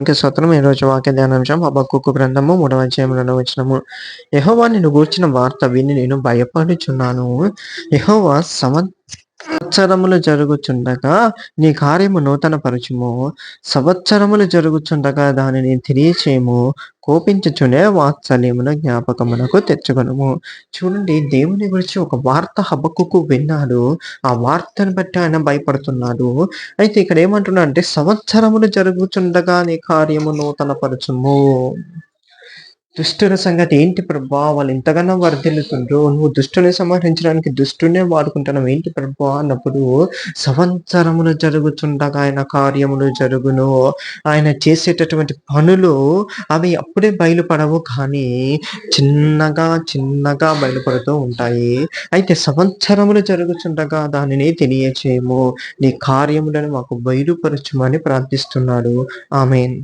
స్తోత్రం. ఈరోజు వాక్య ధ్యానాంశం హబక్కూకు గ్రంథము 3వ అధ్యాయం 2వ వచనము. యెహోవా నిన్ను గూర్చిన వార్త విని నేను భయపడుచున్నాను. యెహోవా సంవత్సరములు జరుగుచుండగా నీ కార్యము నూతనపరచుము. సంవత్సరములు జరుగుచుండగా దానిని తెలియచేయము. కోపించుచునే వాత్సల్యమును జ్ఞాపకమునకు తెచ్చుకొనుము. చూడండి, దేవుని గురించి ఒక వార్త హబక్కూకు విన్నాడు. ఆ వార్తను బట్టి ఆయన భయపడుతున్నాడు. అయితే ఇక్కడ ఏమంటున్నాడంటే, సంవత్సరములు జరుగుచుండగా నీ కార్యము నూతనపరచుము. దుష్టుల సంగతి ఏంటి ప్రభా? వాళ్ళు ఇంతగానో వర్ధిల్లుతుండ్రు. నువ్వు దుష్టుని సంహరించడానికి దుష్టుడినే వాడుకుంటున్నావు ఏంటి ప్రభా అన్నప్పుడు, సంవత్సరములు జరుగుచుండగా ఆయన కార్యములు జరుగును. ఆయన చేసేటటువంటి పనులు అవి అప్పుడే బయలుపడవు, కానీ చిన్నగా చిన్నగా బయలుపడుతూ ఉంటాయి. అయితే సంవత్సరములు జరుగుచుండగా దానిని తెలియచేయము. నీ కార్యములను మాకు బయలుపరచుమని ప్రార్థిస్తున్నాడు. ఆమేన్.